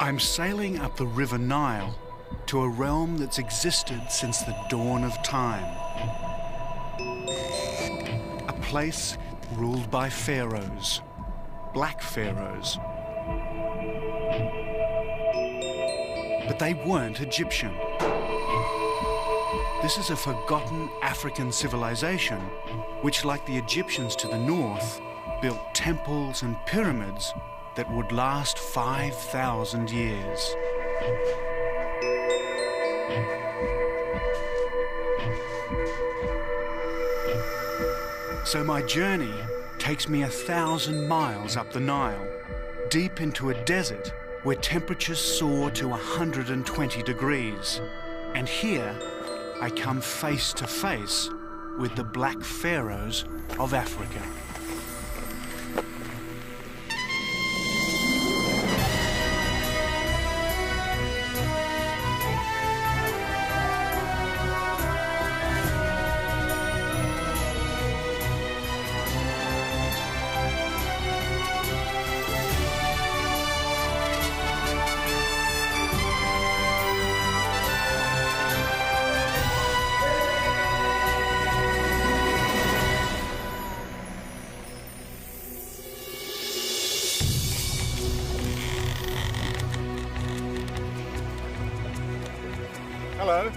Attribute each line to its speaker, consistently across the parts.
Speaker 1: I'm sailing up the River Nile to a realm that's existed since the dawn of time. A place ruled by pharaohs, black pharaohs. But they weren't Egyptian. This is a forgotten African civilization which, like the Egyptians to the north, built temples and pyramids that would last 5,000 years. So my journey takes me 1,000 miles up the Nile, deep into a desert where temperatures soar to 120 degrees. And here I come face to face with the black pharaohs of Africa.
Speaker 2: Hello,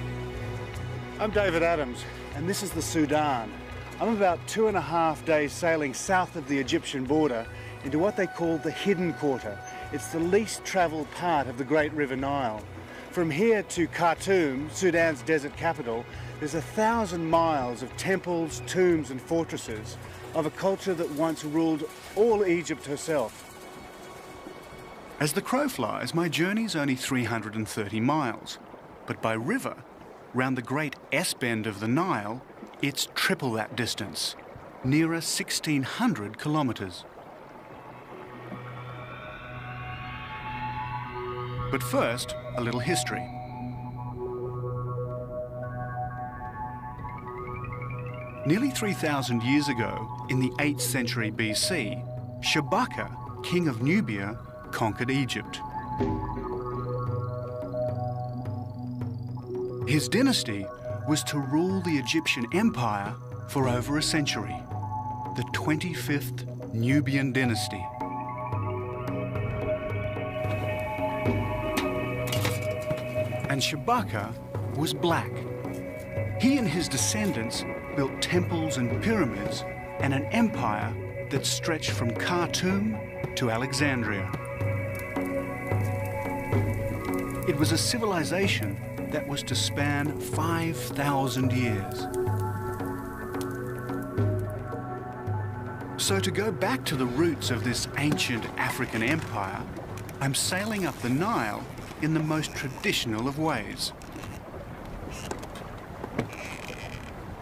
Speaker 2: I'm David Adams, and this is the Sudan. I'm about 2.5 days sailing south of the Egyptian border into what they call the Hidden Quarter. It's the least travelled part of the Great River Nile. From here to Khartoum, Sudan's desert capital, there's 1,000 miles of temples, tombs and fortresses of a culture that once ruled all Egypt herself.
Speaker 1: As the crow flies, my journey's only 330 miles. But by river, round the great S-bend of the Nile, it's triple that distance, nearer 1,600 kilometres. But first, a little history. Nearly 3,000 years ago, in the 8th century BC, Shabaka, king of Nubia, conquered Egypt. His dynasty was to rule the Egyptian Empire for over a century, the 25th Nubian dynasty. And Shabaka was black. He and his descendants built temples and pyramids and an empire that stretched from Khartoum to Alexandria. It was a civilization that was to span 5,000 years. So to go back to the roots of this ancient African empire, I'm sailing up the Nile in the most traditional of ways.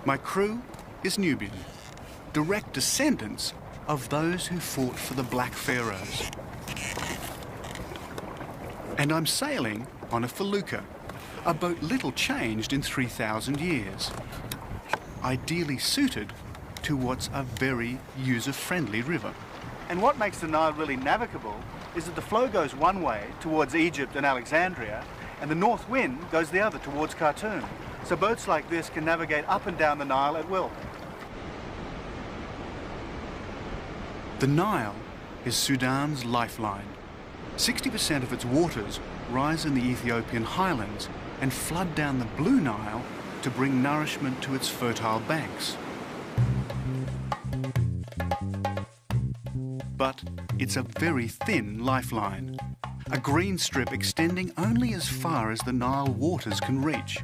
Speaker 1: My crew is Nubian, direct descendants of those who fought for the Black Pharaohs. And I'm sailing on a felucca, a boat little changed in 3,000 years, ideally suited to what's a very user-friendly river.
Speaker 2: And what makes the Nile really navigable is that the flow goes one way towards Egypt and Alexandria, and the north wind goes the other towards Khartoum. So boats like this can navigate up and down the Nile at will.
Speaker 1: The Nile is Sudan's lifeline. 60% of its waters rise in the Ethiopian highlands and flood down the Blue Nile to bring nourishment to its fertile banks. But it's a very thin lifeline, a green strip extending only as far as the Nile waters can reach.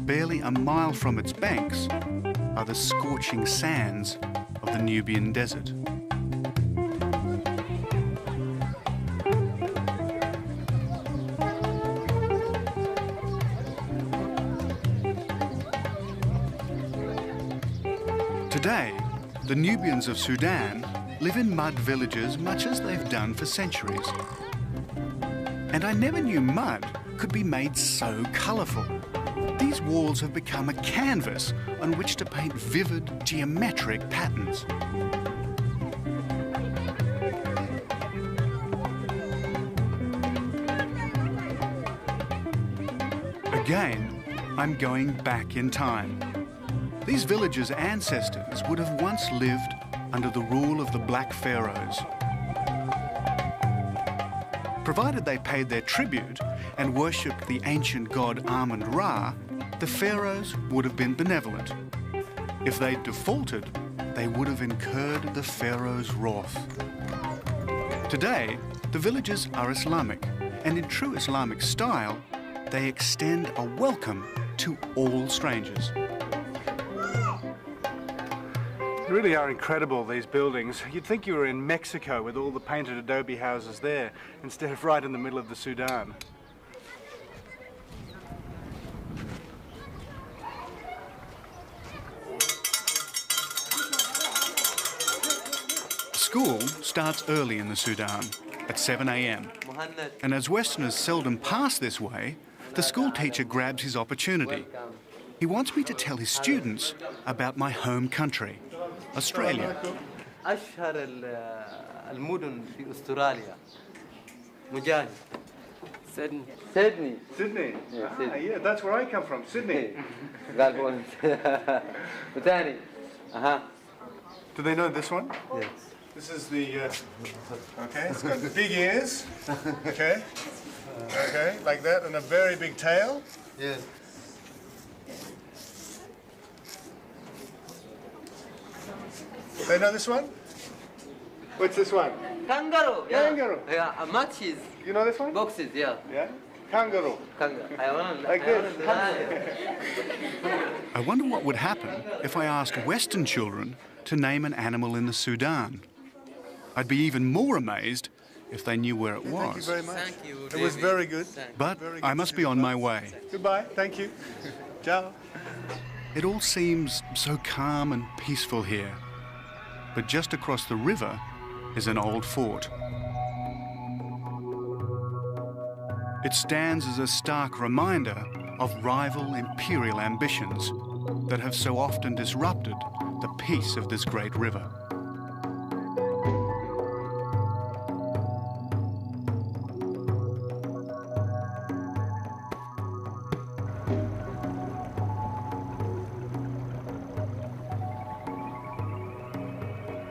Speaker 1: Barely a mile from its banks are the scorching sands of the Nubian desert. Today, the Nubians of Sudan live in mud villages much as they've done for centuries. And I never knew mud could be made so colourful. These walls have become a canvas on which to paint vivid geometric patterns. Again, I'm going back in time. These villagers' ancestors would have once lived under the rule of the Black Pharaohs. Provided they paid their tribute and worshipped the ancient god Amun-Ra, the pharaohs would have been benevolent. If they'd defaulted, they would have incurred the pharaoh's wrath. Today, the villages are Islamic, and in true Islamic style, they extend a welcome to all strangers.
Speaker 2: They really are incredible, these buildings. You'd think you were in Mexico with all the painted adobe houses there, instead of right in the middle of the Sudan.
Speaker 1: School starts early in the Sudan, at 7 a.m. And as Westerners seldom pass this way, the school teacher grabs his opportunity. He wants me to tell his students about my home country, Australia.
Speaker 3: أشهر المدن في أستراليا مجاهد Sydney.
Speaker 2: Sydney?
Speaker 3: Yeah,
Speaker 2: Ah,
Speaker 3: Sydney.
Speaker 2: yeah, that's where I come from, Sydney.
Speaker 3: قال وثاني
Speaker 2: Do they know this one?
Speaker 3: Yes.
Speaker 2: This is the, okay, it's got big ears, okay, okay, like that, and a very big tail.
Speaker 3: Yes.
Speaker 2: They know this one? What's this one?
Speaker 3: Kangaroo. Yeah.
Speaker 2: Kangaroo.
Speaker 3: Yeah, matches.
Speaker 2: You know this one?
Speaker 3: Boxes. Yeah.
Speaker 2: Yeah? Kangaroo. Like this.
Speaker 1: I wonder what would happen if I asked Western children to name an animal in the Sudan. I'd be even more amazed if they knew where it was.
Speaker 2: Thank you very much.
Speaker 3: Thank you,
Speaker 2: It was very good.
Speaker 1: But
Speaker 2: Very good
Speaker 1: I
Speaker 2: to
Speaker 1: must
Speaker 2: see
Speaker 1: be
Speaker 2: you
Speaker 1: on my
Speaker 2: both.
Speaker 1: way.
Speaker 2: Goodbye. Thank you. Ciao.
Speaker 1: It all seems so calm and peaceful here. But just across the river is an old fort. It stands as a stark reminder of rival imperial ambitions that have so often disrupted the peace of this great river.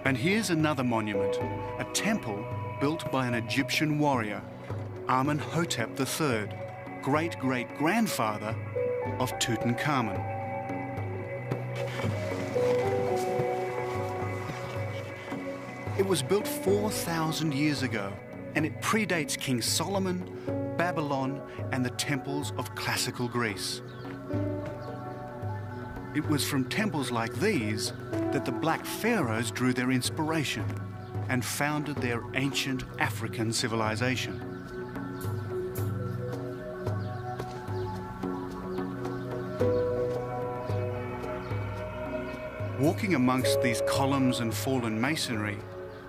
Speaker 1: And here's another monument, a temple built by an Egyptian warrior, Amenhotep III, great-great-grandfather of Tutankhamun. It was built 4,000 years ago, and it predates King Solomon, Babylon, and the temples of classical Greece. It was from temples like these that the Black Pharaohs drew their inspiration and founded their ancient African civilization. Walking amongst these columns and fallen masonry,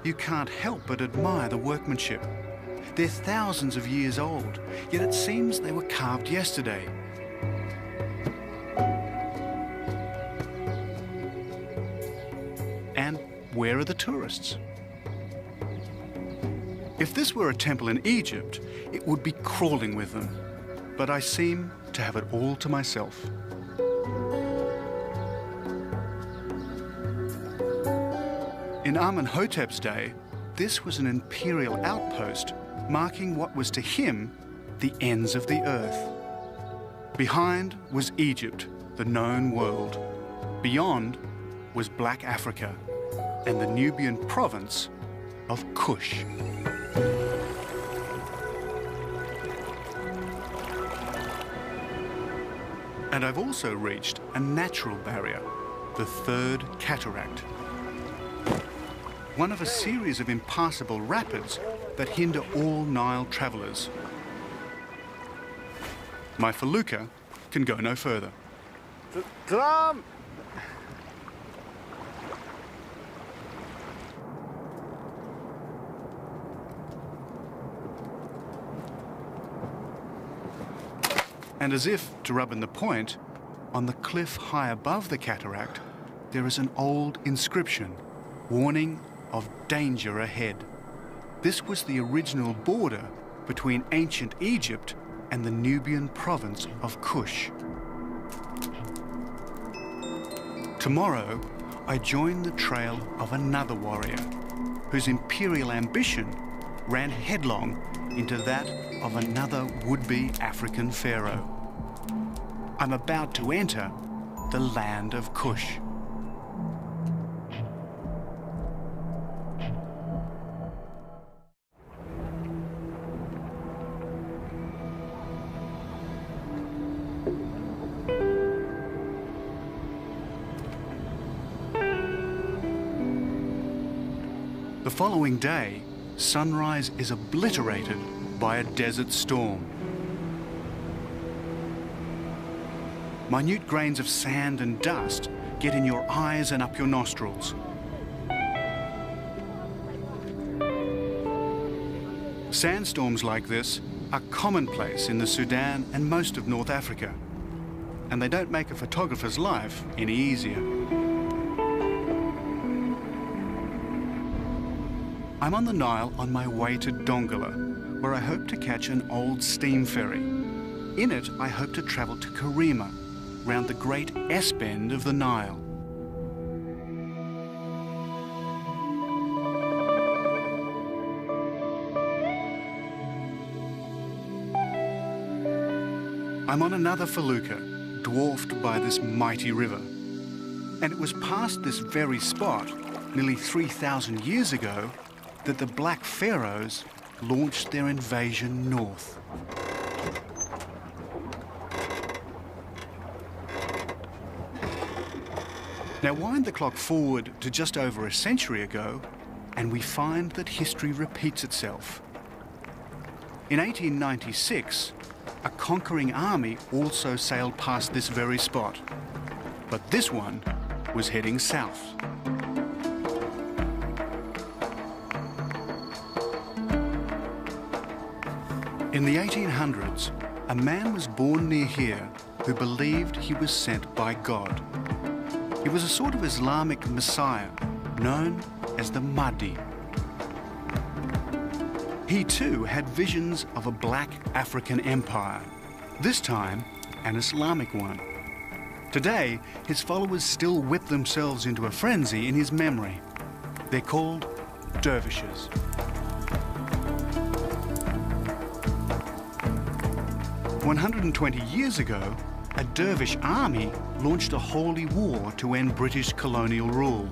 Speaker 1: you can't help but admire the workmanship. They're thousands of years old, yet it seems they were carved yesterday. And where are the tourists? If this were a temple in Egypt, it would be crawling with them. But I seem to have it all to myself. In Amenhotep's day, this was an imperial outpost marking what was to him the ends of the earth. Behind was Egypt, the known world. Beyond was Black Africa and the Nubian province of Kush. And I've also reached a natural barrier, the Third Cataract. One of a series of impassable rapids that hinder all Nile travellers. My felucca can go no further.
Speaker 2: Salam!
Speaker 1: And as if to rub in the point, on the cliff high above the cataract, there is an old inscription warning of danger ahead. This was the original border between ancient Egypt and the Nubian province of Kush. Tomorrow, I join the trail of another warrior whose imperial ambition ran headlong into that of another would-be African pharaoh. I'm about to enter the land of Kush. The following day, sunrise is obliterated by a desert storm. Minute grains of sand and dust get in your eyes and up your nostrils. Sandstorms like this are commonplace in the Sudan and most of North Africa, and they don't make a photographer's life any easier. I'm on the Nile on my way to Dongola, where I hope to catch an old steam ferry. In it, I hope to travel to Karima, round the great S-bend of the Nile. I'm on another felucca, dwarfed by this mighty river. And it was past this very spot, nearly 3,000 years ago, that the Black Pharaohs launched their invasion north. Now wind the clock forward to just over a century ago, and we find that history repeats itself. In 1896, a conquering army also sailed past this very spot, but this one was heading south. In the 1800s, a man was born near here who believed he was sent by God. He was a sort of Islamic messiah known as the Mahdi. He too had visions of a black African empire, this time an Islamic one. Today, his followers still whip themselves into a frenzy in his memory. They're called dervishes. "120 years ago, a dervish army launched a holy war to end British colonial rule.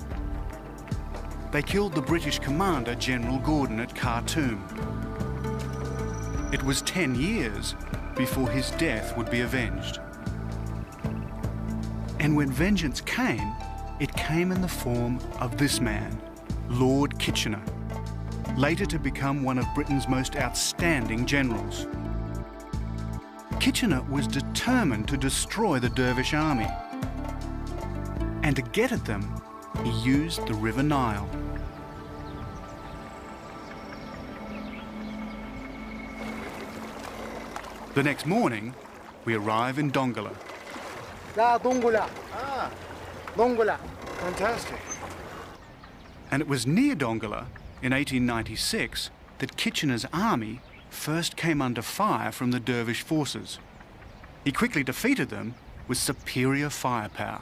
Speaker 1: They killed the British commander, General Gordon, at Khartoum. It was 10 years before his death would be avenged. And when vengeance came, it came in the form of this man, Lord Kitchener, later to become one of Britain's most outstanding generals. Kitchener was determined to destroy the dervish army. And to get at them, he used the River Nile. The next morning, we arrive in Dongola.
Speaker 2: Dongola. Ah, Dongola. Fantastic.
Speaker 1: And it was near Dongola, in 1896, that Kitchener's army first came under fire from the dervish forces. He quickly defeated them with superior firepower.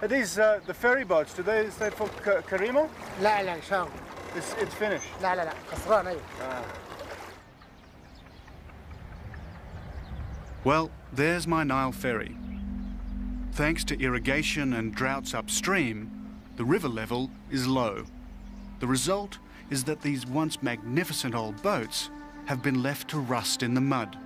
Speaker 2: Are these the ferry boats? Do they stay for Karima?
Speaker 4: لا لا شام.
Speaker 2: It's finished.
Speaker 4: لا لا لا خسران أيوة.
Speaker 1: Well, there's my Nile ferry. Thanks to irrigation and droughts upstream, the river level is low. The result is that these once magnificent old boats have been left to rust in the mud.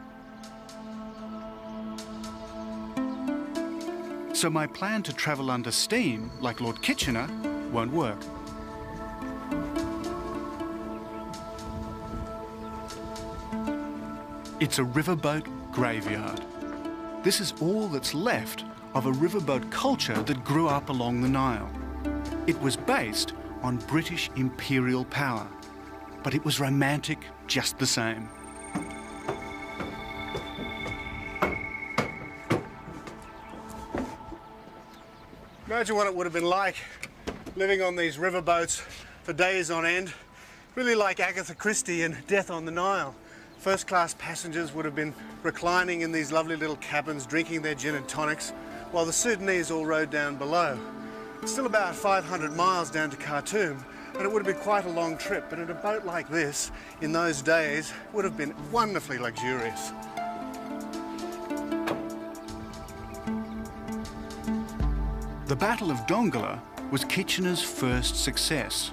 Speaker 1: So my plan to travel under steam, like Lord Kitchener, won't work. It's a riverboat graveyard. This is all that's left of a riverboat culture that grew up along the Nile. It was based on British imperial power, but it was romantic just the same.
Speaker 2: Imagine what it would have been like living on these riverboats for days on end. Really like Agatha Christie in Death on the Nile. First-class passengers would have been reclining in these lovely little cabins, drinking their gin and tonics, while the Sudanese all rode down below. It's still about 500 miles down to Khartoum, and it would have been quite a long trip, but in a boat like this, in those days, would have been wonderfully luxurious.
Speaker 1: The Battle of Dongola was Kitchener's first success.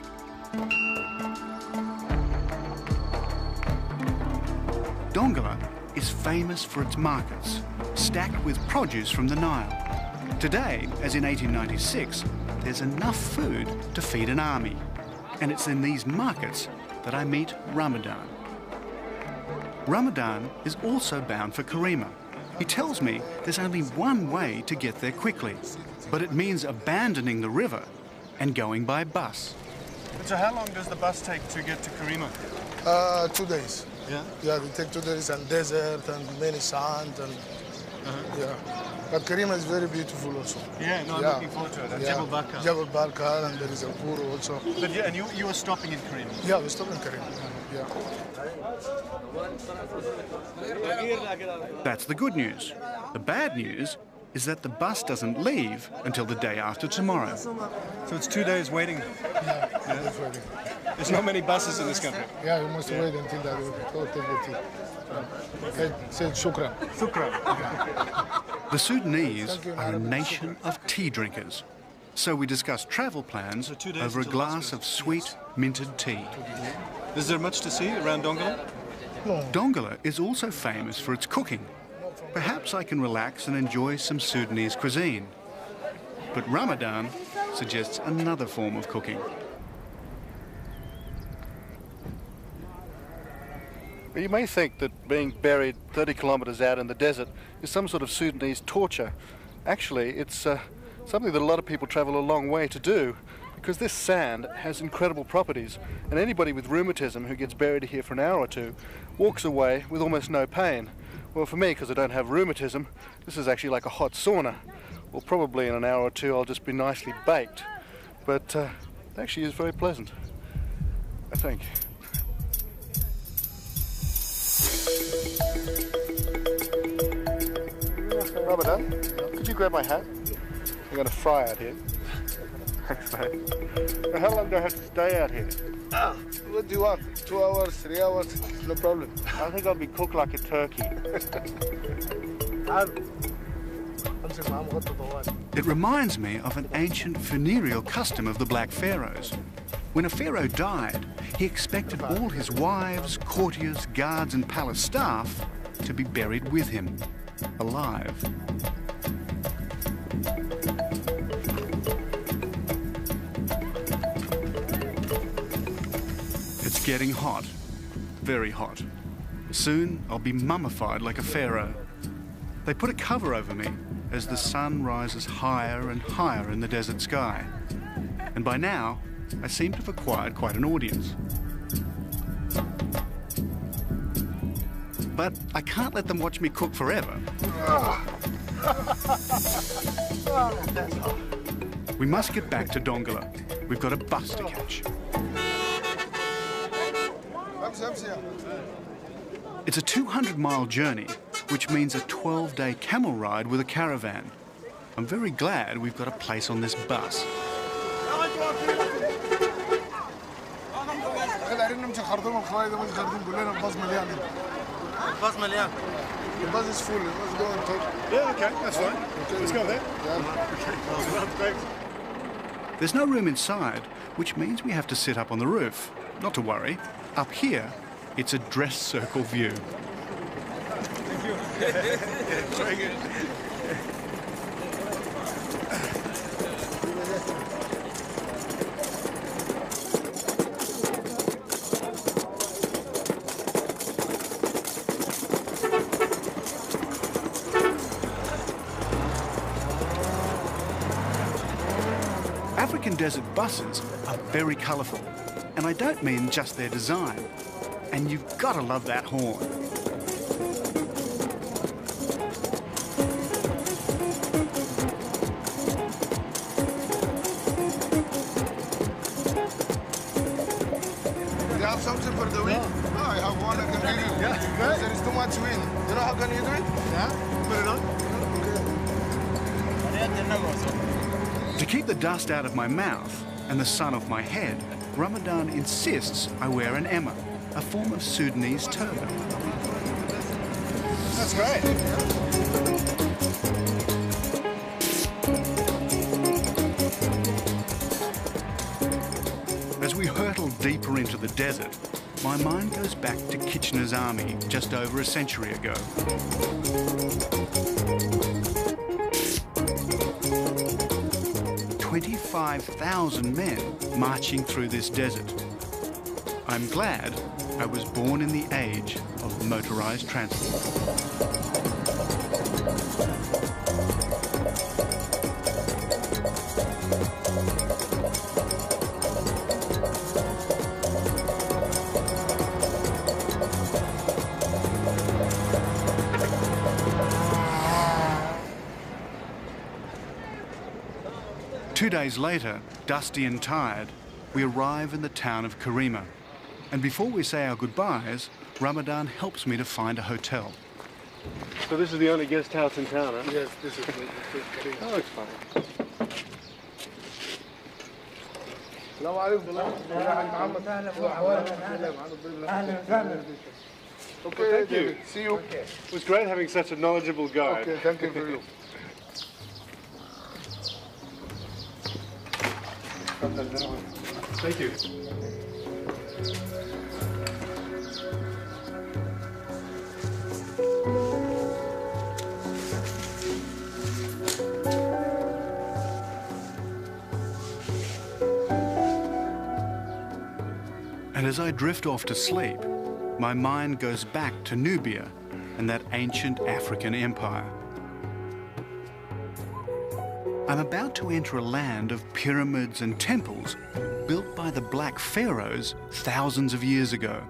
Speaker 1: Dongola is famous for its markets, stacked with produce from the Nile. Today, as in 1896, there's enough food to feed an army. And it's in these markets that I meet Ramadan. Ramadan is also bound for Karima. He tells me there's only one way to get there quickly, but it means abandoning the river and going by bus.
Speaker 2: And so how long does the bus take to get to Karima?
Speaker 5: 2 days.
Speaker 2: Yeah?
Speaker 5: Yeah, they take 2 days and desert and many sand and yeah. But Karima is very beautiful also.
Speaker 2: Yeah, no, I'm looking forward to it. And Jebel Barka.
Speaker 5: Jebel Barka, and there is a Puru also.
Speaker 2: But yeah, and you were stopping in Karima?
Speaker 5: Yeah, we stop in Karima. Yeah.
Speaker 1: That's the good news. The bad news is that the bus doesn't leave until the day after tomorrow.
Speaker 2: So it's 2 days waiting.
Speaker 5: Yeah, that's waiting.
Speaker 2: There's not many buses in this country.
Speaker 5: Yeah, we must wait until that. Go take the tea. Say shukran.
Speaker 1: The Sudanese are a nation of tea drinkers. So we discuss travel plans over a glass of sweet, minted tea.
Speaker 2: Is there much to see around Dongola?
Speaker 5: No.
Speaker 1: Dongola is also famous for its cooking. Perhaps I can relax and enjoy some Sudanese cuisine. But Ramadan suggests another form of cooking.
Speaker 6: You may think that being buried 30 kilometres out in the desert is some sort of Sudanese torture. Actually, it's something that a lot of people travel a long way to do, because this sand has incredible properties, and anybody with rheumatism who gets buried here for an hour or two walks away with almost no pain. Well, for me, because I don't have rheumatism, this is actually like a hot sauna. Well, probably in an hour or two I'll just be nicely baked, but it actually is very pleasant, I think. Ramadan, could you grab my hat? I'm going to fry out here. Thanks, mate. Now, how long do I have to stay out here?
Speaker 5: What do you want? 2 hours, 3 hours? No problem.
Speaker 6: I think I'll be cooked like a turkey.
Speaker 1: It reminds me of an ancient funereal custom of the Black Pharaohs. When a pharaoh died, he expected all his wives, courtiers, guards and palace staff to be buried with him, alive. It's getting hot, very hot. Soon I'll be mummified like a pharaoh. They put a cover over me as the sun rises higher and higher in the desert sky. And by now, I seem to have acquired quite an audience. But I can't let them watch me cook forever. We must get back to Dongola. We've got a bus to catch. It's a 200-mile journey, which means a 12-day camel ride with a caravan. I'm very glad we've got a place on this bus.
Speaker 5: The bus is full. Let's go and talk.
Speaker 2: Yeah, okay, that's fine. Okay. Let's go there.
Speaker 5: Yeah.
Speaker 1: There's no room inside, which means we have to sit up on the roof. Not to worry. Up here, it's a dress circle view.
Speaker 2: Thank you. Very good.
Speaker 1: African desert buses are very colourful, and I don't mean just their design. And you've got to love that horn.
Speaker 5: You have something for the wind? No, I have one I can give you. Yeah, good. There is too much wind. You know how can you do it? Yeah, put it on. Okay.
Speaker 1: To keep the dust out of my mouth and the sun off my head, Ramadan insists I wear an emma, a form of Sudanese turban.
Speaker 5: That's great.
Speaker 1: As we hurtle deeper into the desert, my mind goes back to Kitchener's army just over a century ago. "25,000 men marching through this desert. I'm glad I was born in the age of motorized transport." Two days later, dusty and tired, we arrive in the town of Karima. And before we say our goodbyes, Ramadan helps me to find a hotel.
Speaker 2: So this is the only guest house in town, huh?
Speaker 5: Yes, this is the
Speaker 2: Oh, it's fine.
Speaker 5: Okay,
Speaker 2: Thank you.
Speaker 5: David. See you.
Speaker 2: It was great having such a knowledgeable guide.
Speaker 5: Okay, thank you for you.
Speaker 2: Thank you.
Speaker 1: And as I drift off to sleep, my mind goes back to Nubia and that ancient African empire. I'm about to enter a land of pyramids and temples built by the Black Pharaohs thousands of years ago.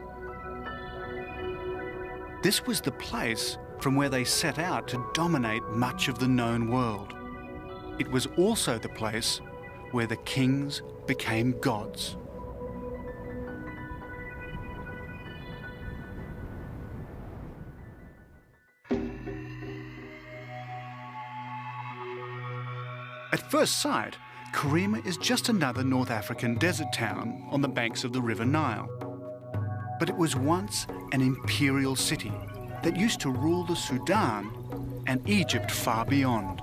Speaker 1: This was the place from where they set out to dominate much of the known world. It was also the place where the kings became gods. At first sight, Karima is just another North African desert town on the banks of the River Nile. But it was once an imperial city that used to rule the Sudan and Egypt far beyond.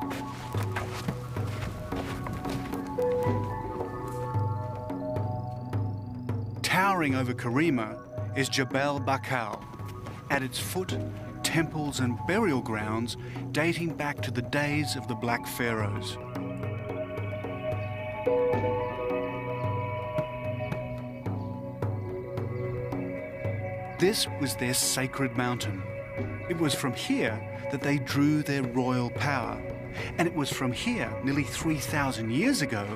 Speaker 1: Towering over Karima is Jebel Bakal. At its foot, temples and burial grounds dating back to the days of the Black Pharaohs. This was their sacred mountain. It was from here that they drew their royal power. And it was from here, nearly 3,000 years ago,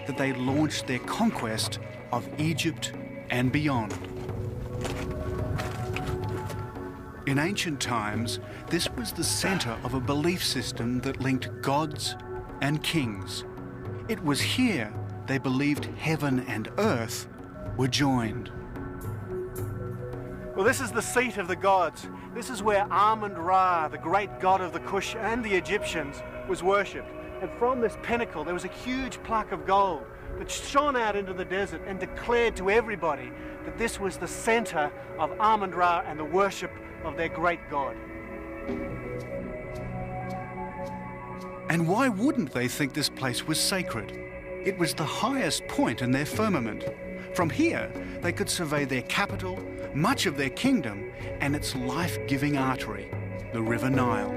Speaker 1: that they launched their conquest of Egypt and beyond. In ancient times, this was the center of a belief system that linked gods and kings. It was here they believed heaven and earth were joined.
Speaker 2: Well, this is the seat of the gods. This is where Amun-Ra, the great god of the Kush and the Egyptians, was worshipped. And from this pinnacle, there was a huge plaque of gold that shone out into the desert and declared to everybody that this was the center of Amun-Ra and the worship of their great god.
Speaker 1: And why wouldn't they think this place was sacred? It was the highest point in their firmament. From here, they could survey their capital, much of their kingdom, and its life-giving artery, the River Nile.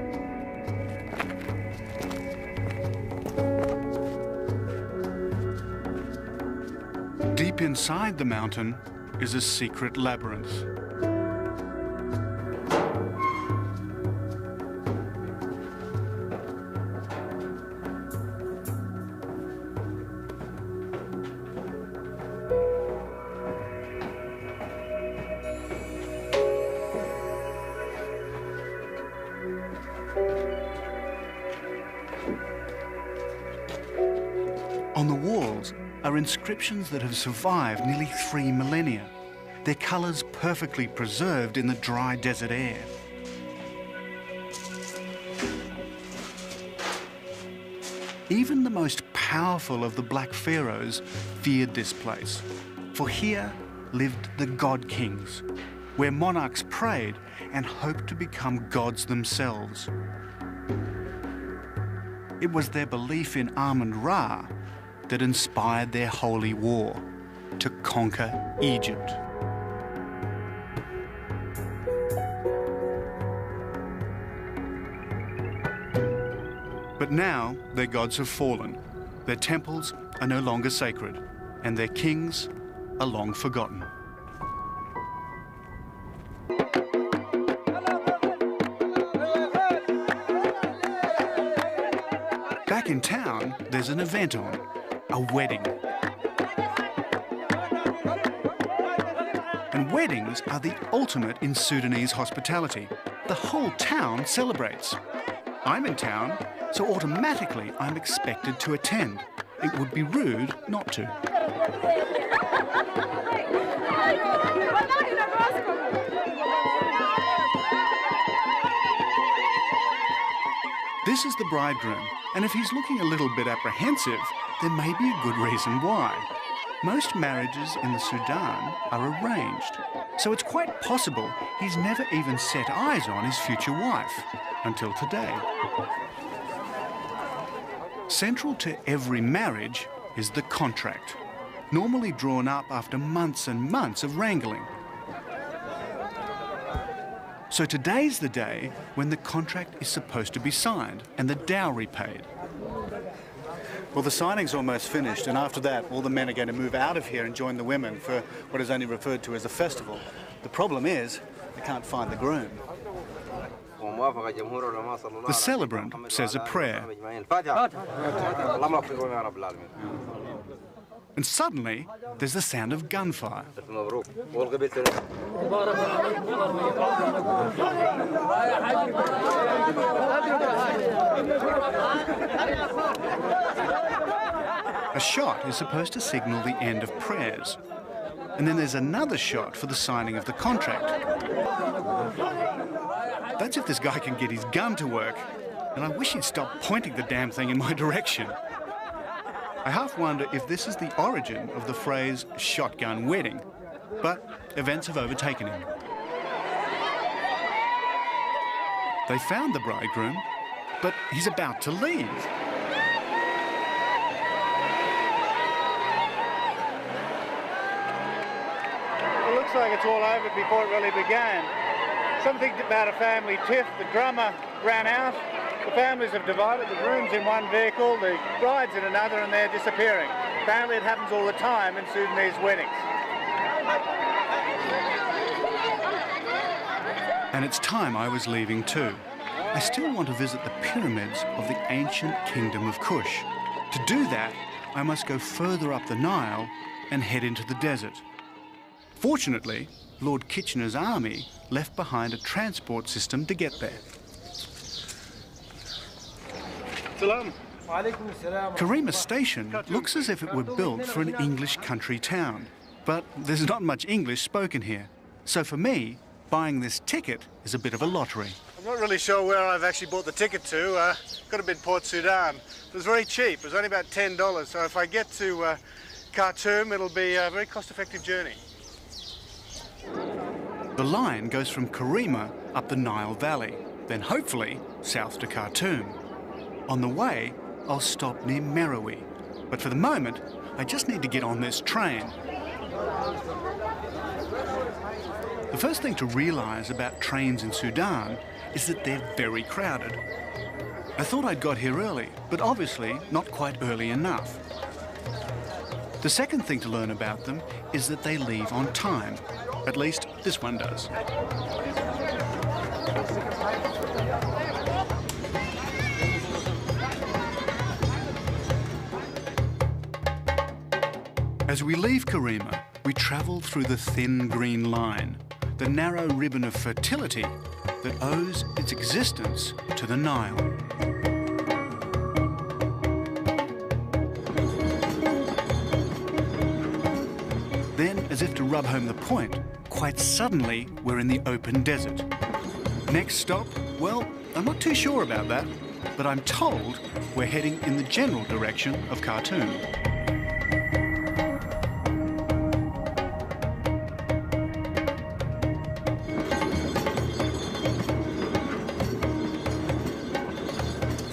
Speaker 1: Deep inside the mountain is a secret labyrinth. On the walls are inscriptions that have survived nearly 3 millennia. their colours perfectly preserved in the dry desert air. Even the most powerful of the black pharaohs feared this place, for here lived the god kings, where monarchs prayed and hoped to become gods themselves. It was their belief in Amun-Ra that inspired their holy war to conquer Egypt. But now their gods have fallen, their temples are no longer sacred, and their kings are long forgotten. Back in town, there's an event on, a wedding. And weddings are the ultimate in Sudanese hospitality. The whole town celebrates. I'm in town, so automatically I'm expected to attend. It would be rude not to. This is the bridegroom, and if he's looking a little bit apprehensive, there may be a good reason why. Most marriages in the Sudan are arranged, so it's quite possible he's never even set eyes on his future wife until today. Central to every marriage is the contract, normally drawn up after months and months of wrangling. So today's the day when the contract is supposed to be signed and the dowry paid.
Speaker 2: Well, the signing's almost finished, and after that, all the men are going to move out of here and join the women for what is only referred to as a festival. The problem is, they can't find the groom.
Speaker 1: The celebrant says a prayer. And suddenly, there's the sound of gunfire. A shot is supposed to signal the end of prayers. And then there's another shot for the signing of the contract. That's if this guy can get his gun to work. And I wish he'd stop pointing the damn thing in my direction. I half wonder if this is the origin of the phrase shotgun wedding, but events have overtaken him. They found the bridegroom, but he's about to leave.
Speaker 2: It looks like it's all over before it really began. Something about a family tiff, the drummer ran out. The families have divided, the groom's in one vehicle, the bride's in another, and they're disappearing. Apparently it happens all the time in Sudanese weddings.
Speaker 1: And it's time I was leaving too. I still want to visit the pyramids of the ancient kingdom of Kush. To do that, I must go further up the Nile and head into the desert. Fortunately, Lord Kitchener's army left behind a transport system to get there. Karima Station looks as if it were built for an English country town, but there's not much English spoken here. So for me, buying this ticket is a bit of a lottery.
Speaker 2: I'm not really sure where I've actually bought the ticket to. Could have been Port Sudan. It was very cheap. It was only about $10. So if I get to Khartoum, it'll be a very cost-effective journey.
Speaker 1: The line goes from Karima up the Nile Valley, then hopefully south to Khartoum. On the way, I'll stop near Merowe. But for the moment, I just need to get on this train. The first thing to realise about trains in Sudan is that they're very crowded. I thought I'd got here early, but obviously not quite early enough. The second thing to learn about them is that they leave on time. At least this one does. As we leave Karima, we travel through the thin green line, the narrow ribbon of fertility that owes its existence to the Nile. Then, as if to rub home the point, quite suddenly we're in the open desert. Next stop, well, I'm not too sure about that, but I'm told we're heading in the general direction of Khartoum.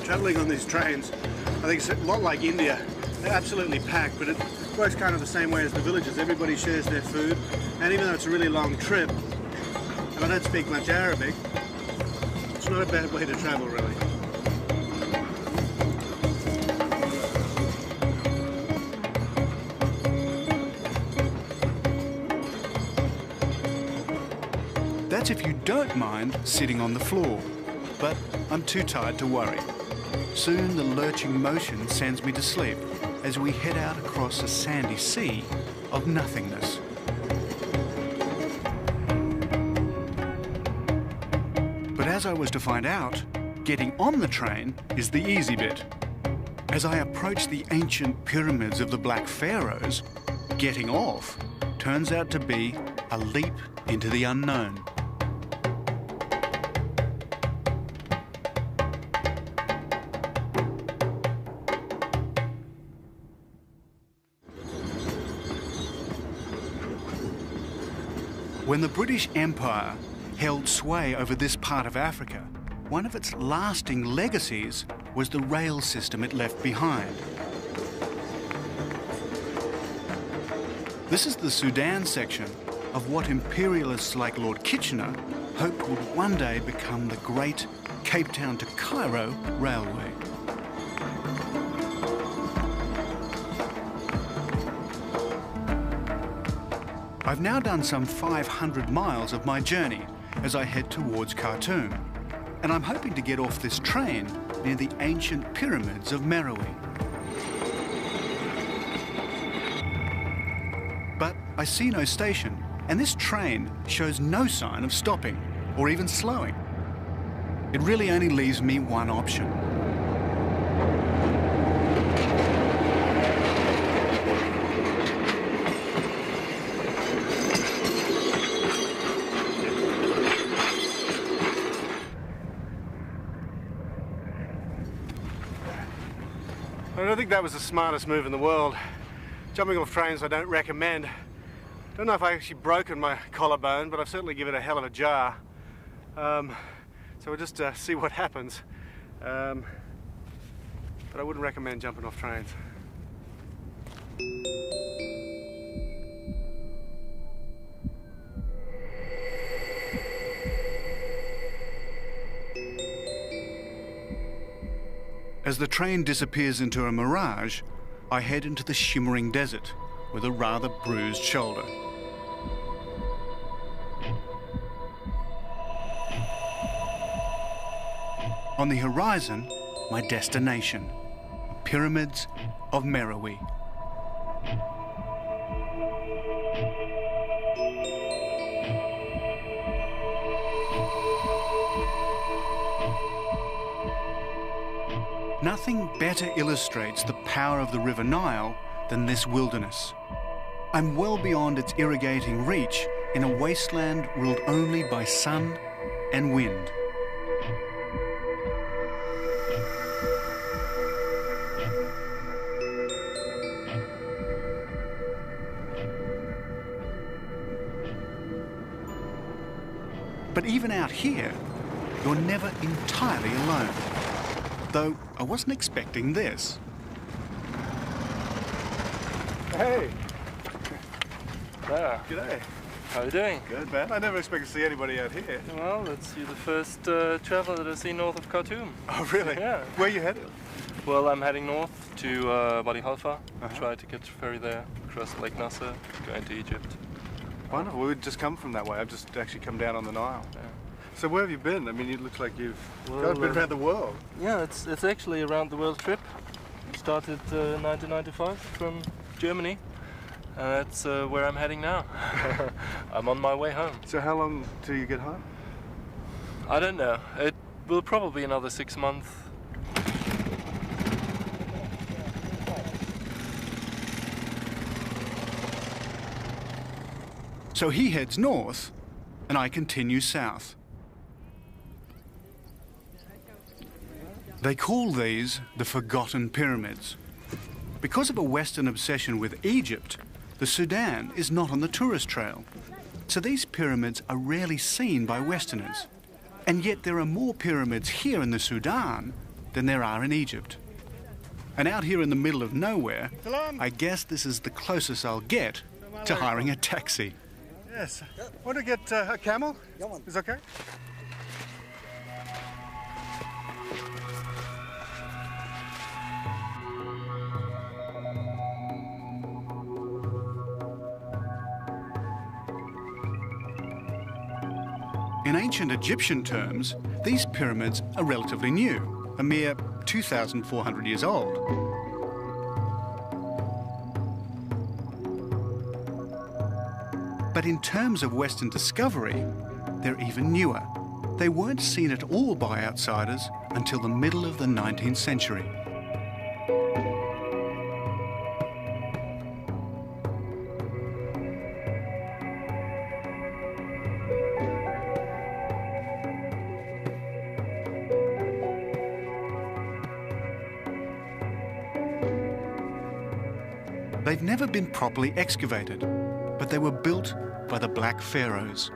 Speaker 2: Travelling on these trains, I think it's a lot like India. They're absolutely packed, but it works kind of the same way as the villages. Everybody shares their food, and even though it's a really long trip, and I don't speak much Arabic, it's not a bad way to travel, really.
Speaker 1: That's if you don't mind sitting on the floor, but I'm too tired to worry. Soon the lurching motion sends me to sleep as we head out across a sandy sea of nothingness. But as I was to find out, getting on the train is the easy bit. As I approach the ancient pyramids of the Black Pharaohs, getting off turns out to be a leap into the unknown. When the British Empire held sway over this part of Africa, one of its lasting legacies was the rail system it left behind. This is the Sudan section of what imperialists like Lord Kitchener hoped would one day become the great Cape Town to Cairo railway. I've now done some 500 miles of my journey as I head towards Khartoum, and I'm hoping to get off this train near the ancient pyramids of Meroe. But I see no station, and this train shows no sign of stopping or even slowing. It really only leaves me one option.
Speaker 2: I don't think that was the smartest move in the world. Jumping off trains I don't recommend. Don't know if I actually broken my collarbone, but I've certainly given it a hell of a jar. So we'll just see what happens. But I wouldn't recommend jumping off trains.
Speaker 1: As the train disappears into a mirage, I head into the shimmering desert with a rather bruised shoulder. On the horizon, my destination, the pyramids of Meroe. Nothing better illustrates the power of the River Nile than this wilderness. I'm well beyond its irrigating reach in a wasteland ruled only by sun and wind. But even out here, you're never entirely alone. Though I wasn't expecting this.
Speaker 2: Hey!
Speaker 7: There.
Speaker 2: G'day.
Speaker 7: How are you doing?
Speaker 2: Good, man. I never expected to see anybody out here.
Speaker 7: Well, that's you the first traveller that I've seen north of Khartoum.
Speaker 2: Oh, really?
Speaker 7: Yeah.
Speaker 2: Where are you headed?
Speaker 7: Well, I'm heading north to Wadi Halfa. Try to catch a ferry there, cross Lake Nasser, go into Egypt.
Speaker 2: Wonderful. We would just come from that way. I've just actually come down on the Nile.
Speaker 7: Yeah.
Speaker 2: So where have you been? I mean, it looks like you've
Speaker 7: Well,
Speaker 2: been around the world.
Speaker 7: Yeah, it's actually a round the world trip. Started 1995 from Germany, and that's where I'm heading now. I'm on my way home.
Speaker 2: So how long till you get home?
Speaker 7: I don't know. It will probably be another 6 months.
Speaker 1: So he heads north, and I continue south. They call these the Forgotten Pyramids. Because of a Western obsession with Egypt, the Sudan is not on the tourist trail. So these pyramids are rarely seen by Westerners. And yet there are more pyramids here in the Sudan than there are in Egypt. And out here in the middle of nowhere, I guess this is the closest I'll get to hiring a taxi.
Speaker 2: Yes. Want to get a camel? Is okay?
Speaker 1: In ancient Egyptian terms, these pyramids are relatively new, a mere 2,400 years old. But in terms of Western discovery, they're even newer. They weren't seen at all by outsiders until the middle of the 19th century. They've never been properly excavated, but they were built by the Black Pharaohs.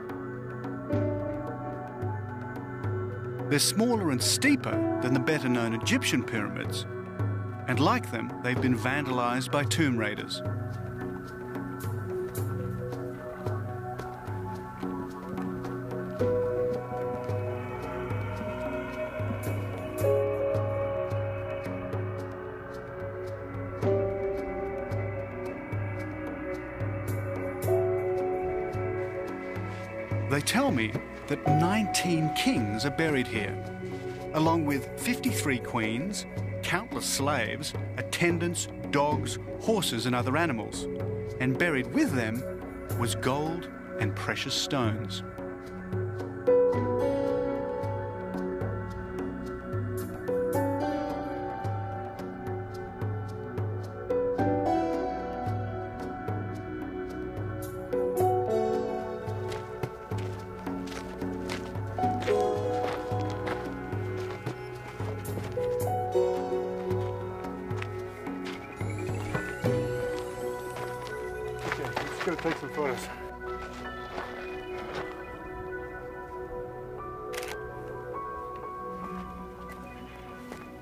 Speaker 1: They're smaller and steeper than the better-known Egyptian pyramids, and like them, they've been vandalized by tomb raiders. They tell me that 19 kings are buried here, along with 53 queens, countless slaves, attendants, dogs, horses and other animals. And buried with them was gold and precious stones.
Speaker 2: Going to take some photos.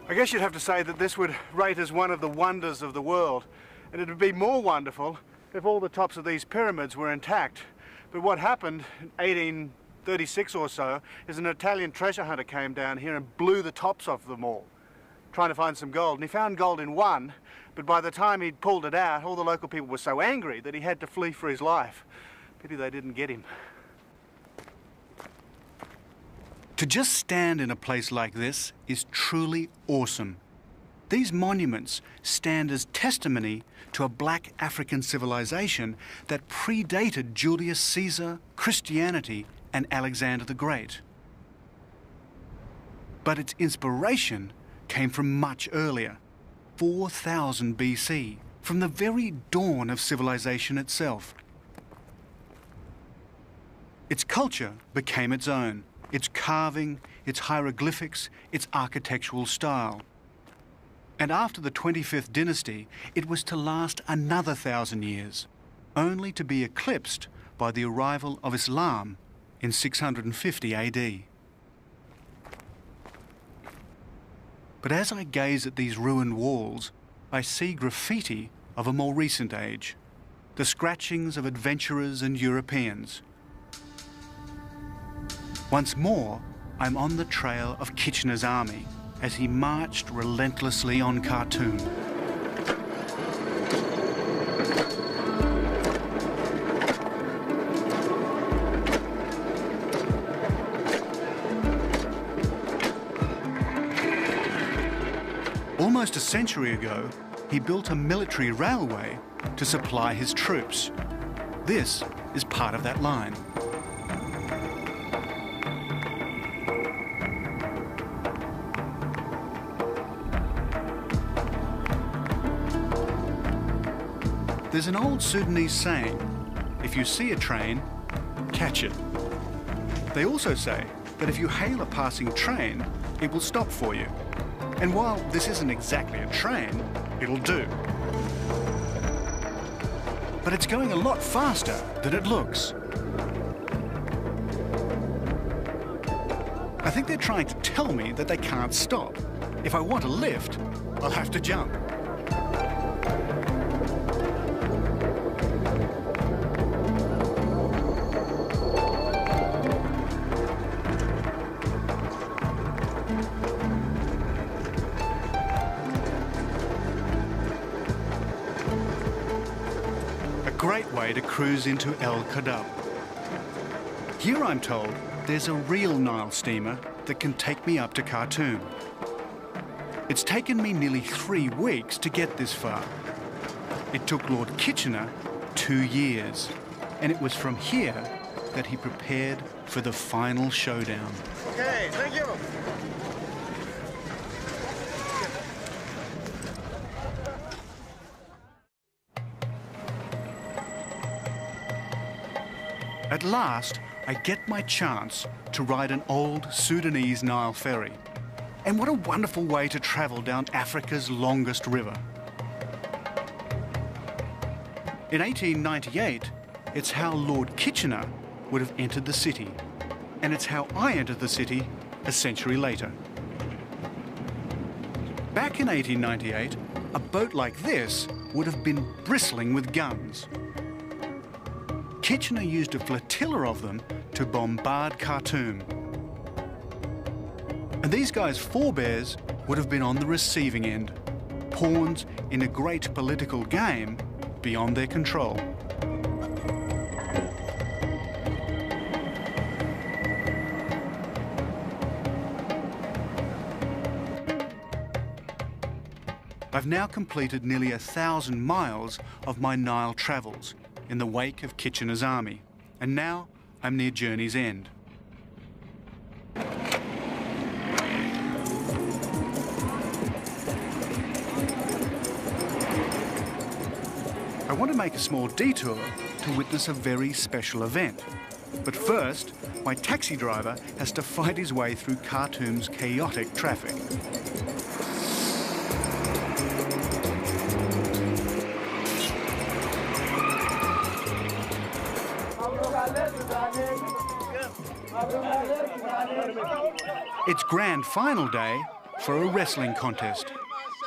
Speaker 2: I guess you'd have to say that this would rate as one of the wonders of the world, and it would be more wonderful if all the tops of these pyramids were intact. But what happened in 1836 or so is an Italian treasure hunter came down here and blew the tops off them all, trying to find some gold. And he found gold in one, but by the time he'd pulled it out, all the local people were so angry that he had to flee for his life. Pity they didn't get him.
Speaker 1: To just stand in a place like this is truly awesome. These monuments stand as testimony to a black African civilization that predated Julius Caesar, Christianity, and Alexander the Great. But its inspiration came from much earlier, 4000 BC, from the very dawn of civilization itself. Its culture became its own, its carving, its hieroglyphics, its architectural style. And after the 25th dynasty, it was to last another 1,000 years, only to be eclipsed by the arrival of Islam in 650 AD. But as I gaze at these ruined walls, I see graffiti of a more recent age, the scratchings of adventurers and Europeans. Once more, I'm on the trail of Kitchener's army as he marched relentlessly on Khartoum. Almost a century ago, he built a military railway to supply his troops. This is part of that line. There's an old Sudanese saying, if if you see a train, catch it. They also say that if you hail a passing train, it will stop for you. And while this isn't exactly a train, it'll do. But it's going a lot faster than it looks. I think they're trying to tell me that they can't stop. If I want a lift, I'll have to jump. A great way to cruise into El Kadab. Here I'm told there's a real Nile steamer that can take me up to Khartoum. It's taken me nearly 3 weeks to get this far. It took Lord Kitchener 2 years, and it was from here that he prepared for the final showdown.
Speaker 2: Okay, thank you.
Speaker 1: At last, I get my chance to ride an old Sudanese Nile ferry. And what a wonderful way to travel down Africa's longest river. In 1898, it's how Lord Kitchener would have entered the city. And it's how I entered the city a century later. Back in 1898, a boat like this would have been bristling with guns. Kitchener used a flotilla of them to bombard Khartoum. And these guys' forebears would have been on the receiving end, pawns in a great political game beyond their control. I've now completed nearly 1,000 miles of my Nile travels in the wake of Kitchener's army, and now I'm near journey's end. I want to make a small detour to witness a very special event. But first, my taxi driver has to fight his way through Khartoum's chaotic traffic. It's grand final day for a wrestling contest.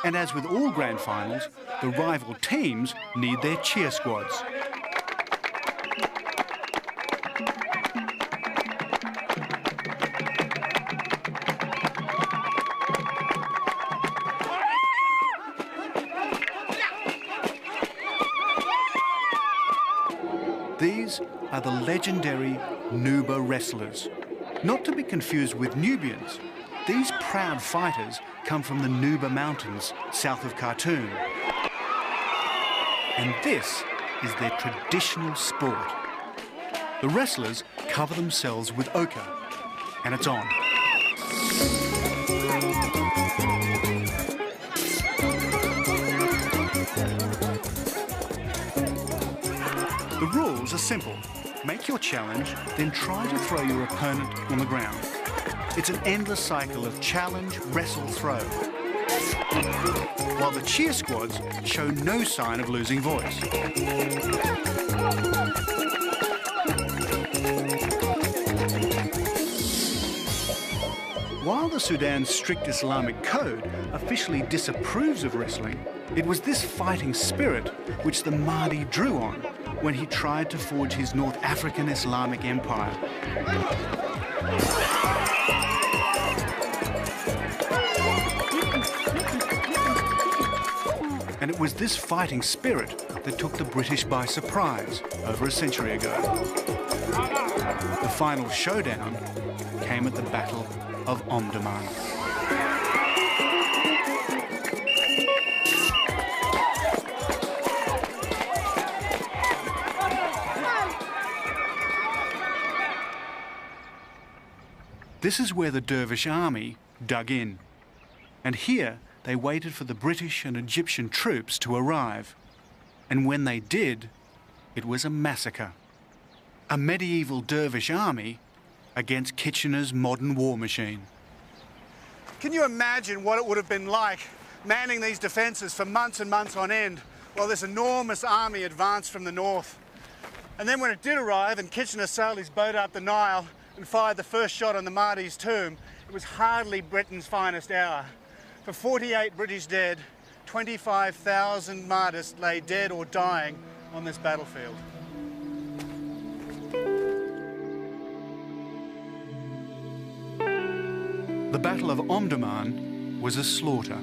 Speaker 1: And as with all grand finals, the rival teams need their cheer squads. These are the legendary Nuba wrestlers. Not to be confused with Nubians, these proud fighters come from the Nuba Mountains south of Khartoum. And this is their traditional sport. The wrestlers cover themselves with ochre, and it's on. The rules are simple. Make your challenge, then try to throw your opponent on the ground. It's an endless cycle of challenge, wrestle, throw. While the cheer squads show no sign of losing voice. While the Sudan's strict Islamic code officially disapproves of wrestling, it was this fighting spirit which the Mahdi drew on when he tried to forge his North African Islamic empire. And it was this fighting spirit that took the British by surprise over a century ago. The final showdown came at the Battle of Omdurman. This is where the Dervish army dug in. And here they waited for the British and Egyptian troops to arrive. And when they did, it was a massacre. A medieval dervish army against Kitchener's modern war machine.
Speaker 2: Can you imagine what it would have been like manning these defences for months and months on end while this enormous army advanced from the north? And then when it did arrive and Kitchener sailed his boat up the Nile and fired the first shot on the Mahdi's tomb, it was hardly Britain's finest hour. For 48 British dead, 25,000 martyrs lay dead or dying on this battlefield.
Speaker 1: The Battle of Omdurman was a slaughter.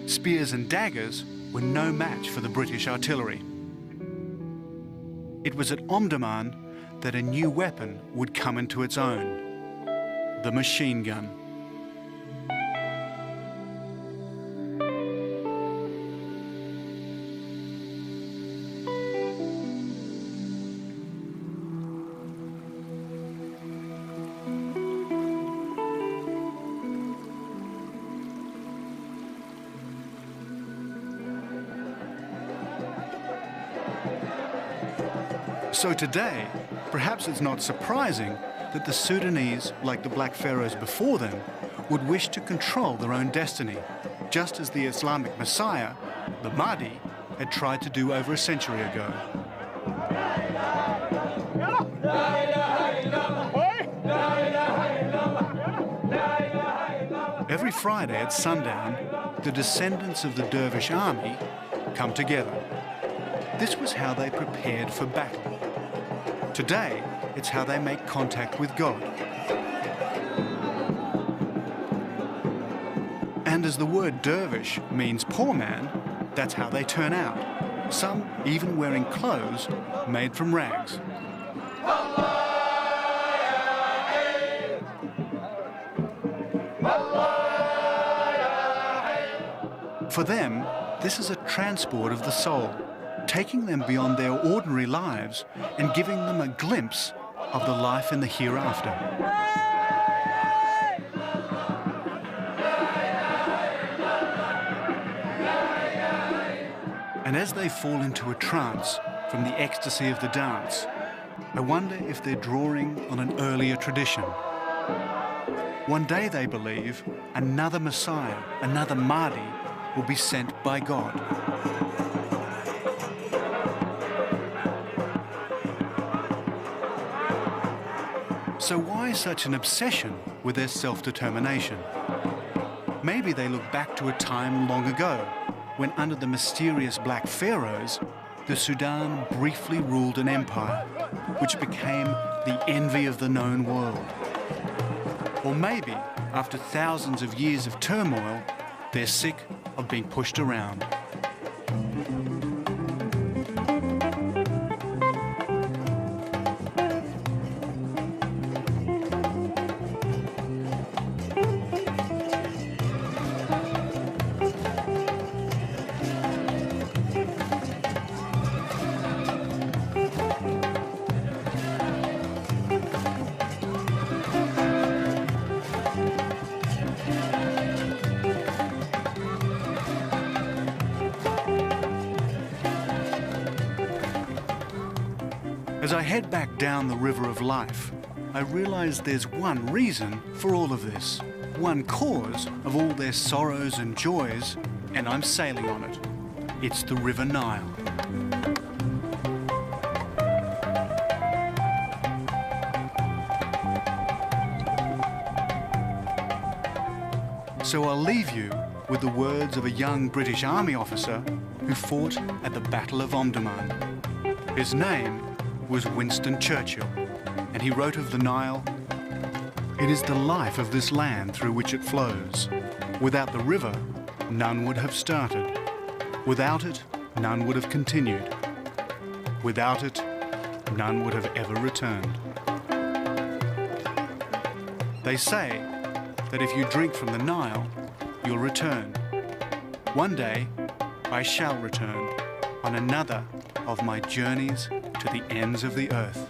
Speaker 1: Spears and daggers were no match for the British artillery. It was at Omdurman that a new weapon would come into its own: the machine gun. So today, perhaps it's not surprising that the Sudanese, like the Black Pharaohs before them, would wish to control their own destiny, just as the Islamic Messiah, the Mahdi, had tried to do over a century ago. Every Friday at sundown, the descendants of the Dervish army come together. This was how they prepared for battle. Today, it's how they make contact with God. And as the word dervish means poor man, that's how they turn out. Some even wearing clothes made from rags. For them, this is a transport of the soul, taking them beyond their ordinary lives and giving them a glimpse of the life in the hereafter. And as they fall into a trance from the ecstasy of the dance, I wonder if they're drawing on an earlier tradition. One day, they believe, another Messiah, another Mahdi, will be sent by God. So why such an obsession with their self-determination? Maybe they look back to a time long ago, when under the mysterious Black Pharaohs, the Sudan briefly ruled an empire, which became the envy of the known world. Or maybe, after thousands of years of turmoil, they're sick of being pushed around. As I head back down the river of life, I realize there's one reason for all of this, one cause of all their sorrows and joys, and I'm sailing on it. It's the River Nile. So I'll leave you with the words of a young British Army officer who fought at the Battle of Omdurman. His name was Winston Churchill, and he wrote of the Nile, "It is the life of this land through which it flows. Without the river, none would have started. Without it, none would have continued. Without it, none would have ever returned." They say that if you drink from the Nile, you'll return. One day, I shall return on another of my journeys to the ends of the earth.